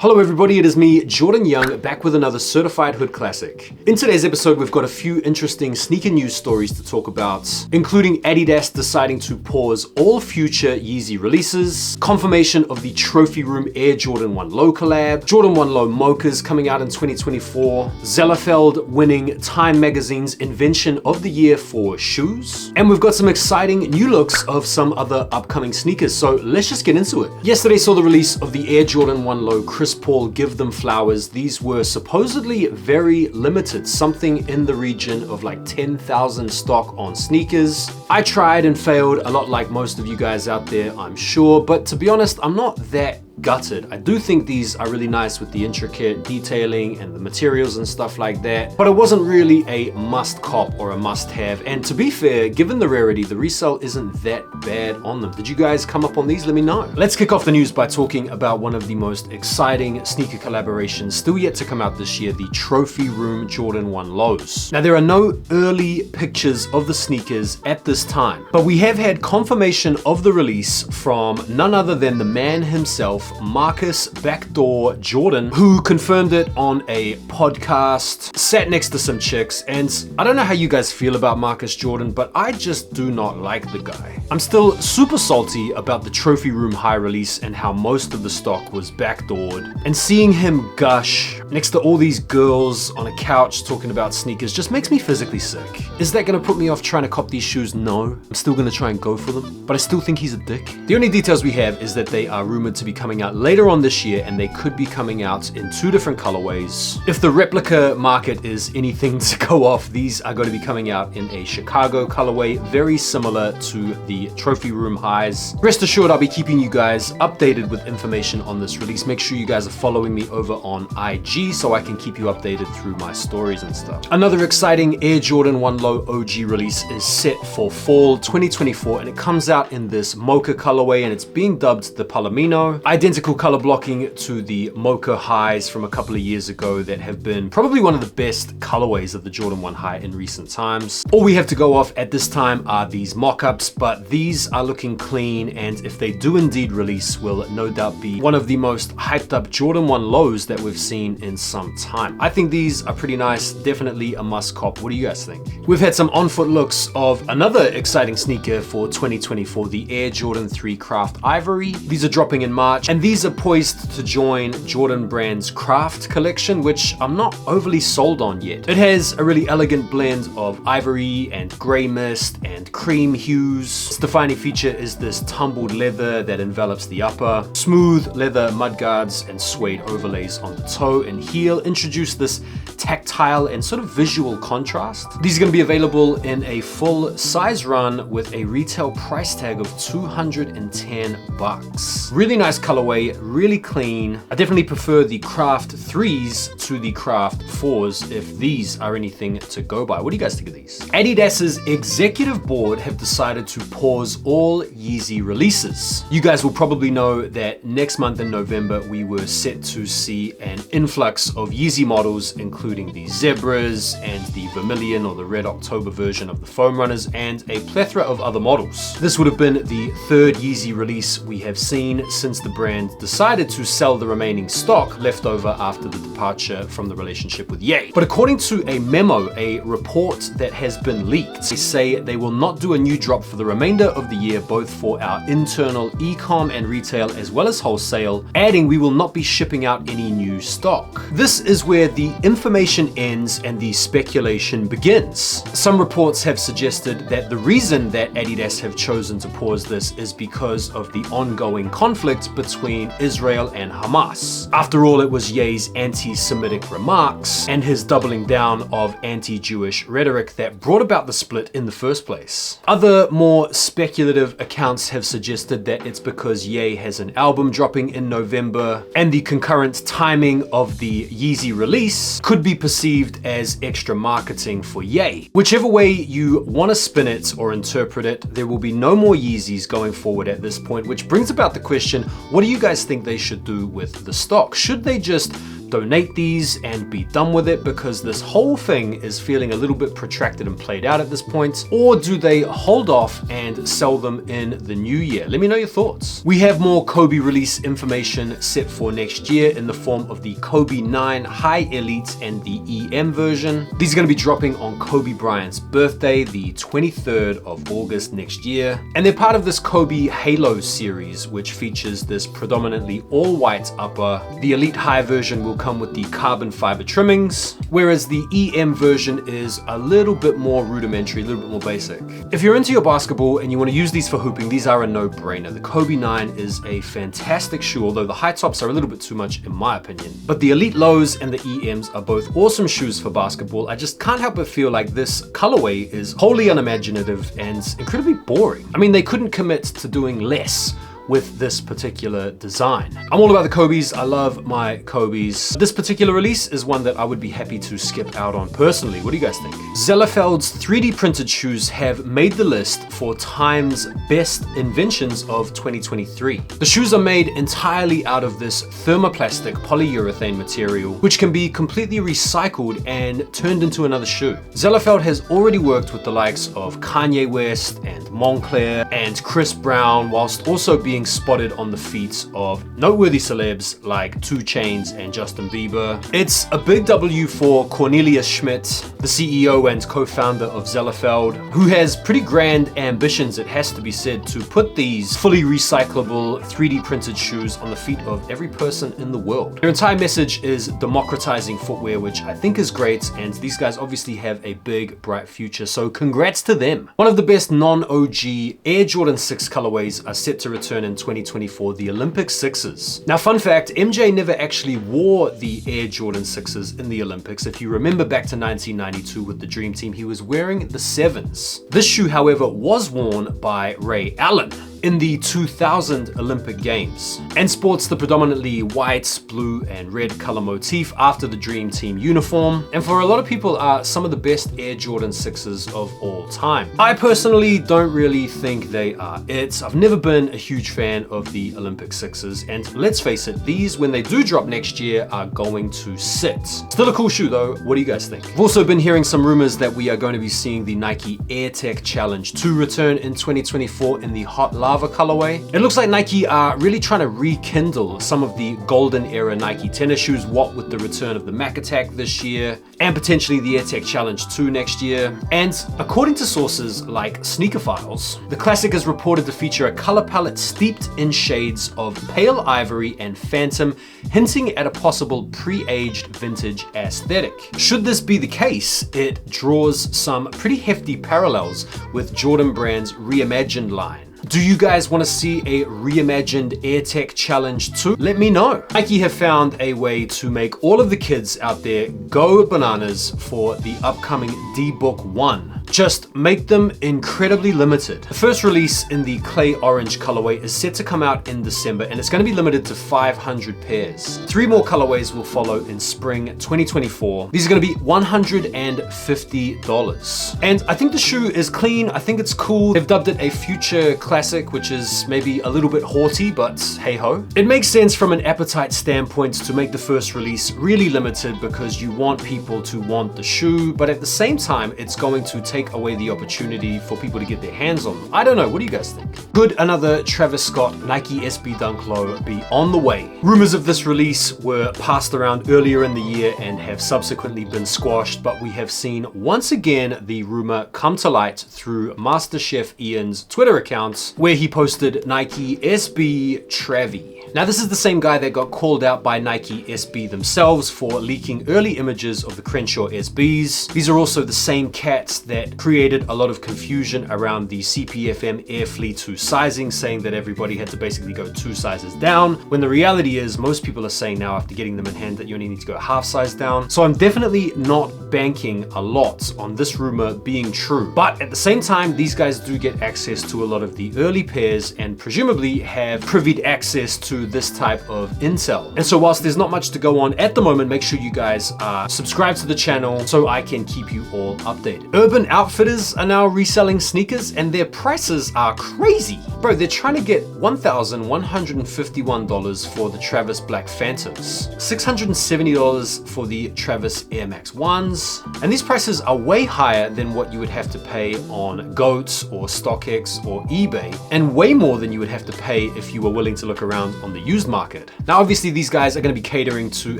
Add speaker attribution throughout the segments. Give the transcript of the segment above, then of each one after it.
Speaker 1: Hello everybody, it is me, Jordan Young, back with another Certified Hood Classic. In today's episode, we've got a few interesting sneaker news stories to talk about, including Adidas deciding to pause all future Yeezy releases, confirmation of the Trophy Room Air Jordan 1 Low collab, Jordan 1 Low mochas coming out in 2024, Zellerfeld winning Time Magazine's Invention of the Year for shoes, and we've got some exciting new looks of some other upcoming sneakers, so let's just get into it. Yesterday saw the release of the Air Jordan 1 Low Chris Paul Give Them Flowers. These were supposedly very limited, something in the region of like 10,000 stock on sneakers. I tried and failed, a lot like most of you guys out there, I'm sure, but to be honest, I'm not that gutted. I do think these are really nice with the intricate detailing and the materials and stuff like that, but it wasn't really a must cop or a must have. And to be fair, given the rarity, the resale isn't that bad on them. Did you guys come up on these? Let me know. Let's kick off the news by talking about one of the most exciting sneaker collaborations still yet to come out this year, the Trophy Room Jordan 1 Lows. Now, there are no early pictures of the sneakers at this time, but we have had confirmation of the release from none other than the man himself, Marcus Backdoor Jordan, who confirmed it on a podcast, sat next to some chicks, and I don't know how you guys feel about Marcus Jordan, but I just do not like the guy. I'm still super salty about the Trophy Room High release and how most of the stock was backdoored, and seeing him gush next to all these girls on a couch talking about sneakers just makes me physically sick. Is that gonna put me off trying to cop these shoes? No. I'm still gonna try and go for them, but I still think he's a dick. The only details we have is that they are rumored to be coming out later on this year, and they could be coming out in 2 different colorways. If the replica market is anything to go off, these are going to be coming out in a Chicago colorway, very similar to the Trophy Room Highs. Rest assured, I'll be keeping you guys updated with information on this release. Make sure you guys are following me over on IG so I can keep you updated through my stories and stuff. Another exciting Air Jordan 1 Low OG release is set for fall 2024, and it comes out in this mocha colorway, and it's being dubbed the Palomino. Identical color blocking to the mocha highs from a couple of years ago that have been probably one of the best colorways of the Jordan 1 High in recent times. All we have to go off at this time are these mock-ups, but these are looking clean, and if they do indeed release, will no doubt be one of the most hyped up Jordan 1 Lows that we've seen in some time. I think these are pretty nice, definitely a must cop. What do you guys think? We've had some on-foot looks of another exciting sneaker for 2024, the Air Jordan 3 Craft Ivory. These are dropping in March, and these are poised to join Jordan Brand's Craft collection, which I'm not overly sold on yet. It has a really elegant blend of ivory and gray mist and cream hues. Its defining feature is this tumbled leather that envelops the upper. Smooth leather mudguards and suede overlays on the toe and heel introduce this tactile and sort of visual contrast. These are going to be available in a full size run with a retail price tag of $210. Really nice colorway, really clean. I definitely prefer the Craft 3s to the Craft 4s if these are anything to go by. What do you guys think of these? Adidas's executive board have decided to pause all Yeezy releases. You guys will probably know that next month in November, we were set to see an influx of Yeezy models, including the Zebras and the Vermilion or the Red October version of the Foam Runners, and a plethora of other models. This would have been the 3rd Yeezy release we have seen since the brand decided to sell the remaining stock left over after the departure from the relationship with Ye. But according to a memo, a report that has been leaked, they say they will not do a new drop for the remainder of the year, both for our internal e-com and retail as well as wholesale, adding we will not be shipping out any new stock. This is where the information ends and the speculation begins. Some reports have suggested that the reason that Adidas have chosen to pause this is because of the ongoing conflict between Israel and Hamas. After all, it was Ye's anti-Semitic remarks and his doubling down of anti-Jewish rhetoric that brought about the split in the first place. Other more speculative accounts have suggested that it's because Ye has an album dropping in November, and the concurrent timing of the Yeezy release could be perceived as extra marketing for Ye. Whichever way you want to spin it or interpret it, there will be no more Yeezys going forward at this point, which brings about the question, what do you guys think they should do with the stock? Should they just donate these and be done with it because this whole thing is feeling a little bit protracted and played out at this point? Or do they hold off and sell them in the new year? Let me know your thoughts. We have more Kobe release information set for next year in the form of the Kobe 9 High Elite and the EM version. These are going to be dropping on Kobe Bryant's birthday, the 23rd of August next year. And they're part of this Kobe Halo series, which features this predominantly all-white upper. The Elite High version will come with the carbon fiber trimmings, whereas the EM version is a little bit more rudimentary, a little bit more basic. If you're into your basketball and you want to use these for hooping, these are a no-brainer. The Kobe 9 is a fantastic shoe, although the high tops are a little bit too much in my opinion. But the Elite Lows and the EMs are both awesome shoes for basketball. I just can't help but feel like this colorway is wholly unimaginative and incredibly boring. I mean, they couldn't commit to doing less with this particular design. I'm all about the Kobe's. I love my Kobe's. This particular release is one that I would be happy to skip out on personally. What do you guys think? Zellerfeld's 3D printed shoes have made the list for Time's best inventions of 2023. The shoes are made entirely out of this thermoplastic polyurethane material, which can be completely recycled and turned into another shoe. Zellerfeld has already worked with the likes of Kanye West and Moncler and Chris Brown, whilst also being spotted on the feet of noteworthy celebs like 2 Chainz and Justin Bieber. It's a big W for Cornelius Schmidt, the CEO and co-founder of Zellerfeld, who has pretty grand ambitions, it has to be said, to put these fully recyclable 3D printed shoes on the feet of every person in the world. Their entire message is democratizing footwear, which I think is great, and these guys obviously have a big, bright future, so congrats to them. One of the best non-OG Air Jordan 6 colorways are set to return in 2024, the Olympic 6s. Now, fun fact, MJ never actually wore the Air Jordan 6s in the Olympics. If you remember back to 1992 with the Dream Team, he was wearing the 7s. This shoe, however, was worn by Ray Allen in the 2000 Olympic Games and sports the predominantly white, blue, and red color motif after the Dream Team uniform, and for a lot of people are some of the best Air Jordan 6s of all time. I personally don't really think they are it. I've never been a huge fan of the Olympic 6s, and let's face it, these, when they do drop next year, are going to sit. Still a cool shoe though. What do you guys think? I've also been hearing some rumors that we are going to be seeing the Nike Air Tech Challenge 2 return in 2024 in the Hot Lava colorway. It looks like Nike are really trying to rekindle some of the golden era Nike tennis shoes, what with the return of the Mac Attack this year and potentially the Air Tech Challenge 2 next year. And according to sources like Sneaker Files, the classic is reported to feature a color palette steeped in shades of pale ivory and phantom, hinting at a possible pre-aged vintage aesthetic. Should this be the case, it draws some pretty hefty parallels with Jordan Brand's Reimagined line. Do you guys want to see a reimagined Air Tech Challenge 2? Let me know. Nike have found a way to make all of the kids out there go bananas for the upcoming D-Book 1. Just make them incredibly limited. The first release in the clay orange colorway is set to come out in December, and it's going to be limited to 500 pairs. 3 more colorways will follow in spring 2024. These are going to be $150. And I think the shoe is clean. I think it's cool. They've dubbed it a future classic, which is maybe a little bit haughty, but hey ho. It makes sense from an appetite standpoint to make the first release really limited because you want people to want the shoe, but at the same time, it's going to take away the opportunity for people to get their hands on them. I don't know, what do you guys think? Could another Travis Scott Nike SB Dunk Low be on the way? Rumors of this release were passed around earlier in the year and have subsequently been squashed, but we have seen once again the rumor come to light through MasterChef Ian's Twitter account, where he posted Nike SB Travi. Now, this is the same guy that got called out by Nike SB themselves for leaking early images of the Crenshaw SBs. These are also the same cats that created a lot of confusion around the CPFM Air Fleet 2 sizing, saying that everybody had to basically go 2 sizes down, when the reality is most people are saying now after getting them in hand that you only need to go half size down. So I'm definitely not banking a lot on this rumor being true. But at the same time, these guys do get access to a lot of the early pairs and presumably have privied access to to this type of intel. And so whilst there's not much to go on at the moment, make sure you guys are subscribed to the channel so I can keep you all updated. Urban Outfitters are now reselling sneakers and their prices are crazy. Bro, they're trying to get $1,151 for the Travis Black Phantoms, $670 for the Travis Air Max 1s, and these prices are way higher than what you would have to pay on GOAT or StockX or eBay, and way more than you would have to pay if you were willing to look around on the used market. Now, obviously, these guys are going to be catering to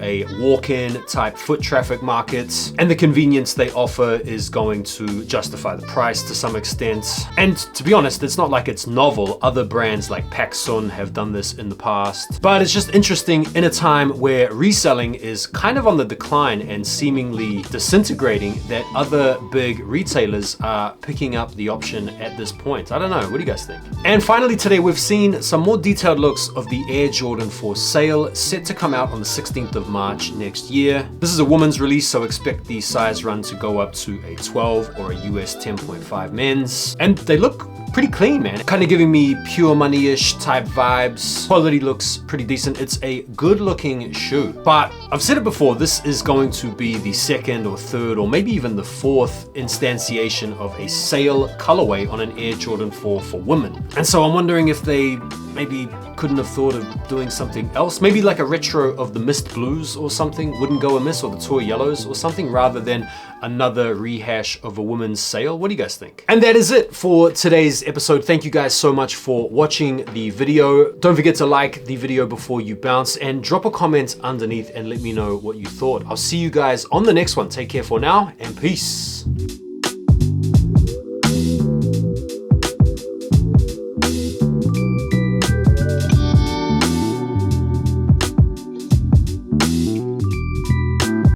Speaker 1: a walk-in type foot traffic market, and the convenience they offer is going to justify the price to some extent. And to be honest, it's not like it's novel. Other brands like PacSun have done this in the past, but it's just interesting in a time where reselling is kind of on the decline and seemingly disintegrating that other big retailers are picking up the option at this point. I don't know, what do you guys think? And finally today, we've seen some more detailed looks of the Air Jordan 4 sale set to come out on the 16th of March next year. This is a woman's release, so expect the size run to go up to a 12 or a US 10.5 men's. And they look pretty clean, man. Kind of giving me pure money-ish type vibes. Quality looks pretty decent. It's a good looking shoe. But I've said it before, this is going to be the second or third or maybe even the fourth instantiation of a sale colorway on an Air Jordan 4 for women. And so I'm wondering if they maybe couldn't have thought of doing something else. Maybe like a retro of the Mist Blues or something wouldn't go amiss, or the Tour Yellows or something, rather than another rehash of a woman's sale. What do you guys think? And that is it for today's episode. Thank you guys so much for watching the video. Don't forget to like the video before you bounce and drop a comment underneath and let me know what you thought. I'll see you guys on the next one. Take care for now and peace.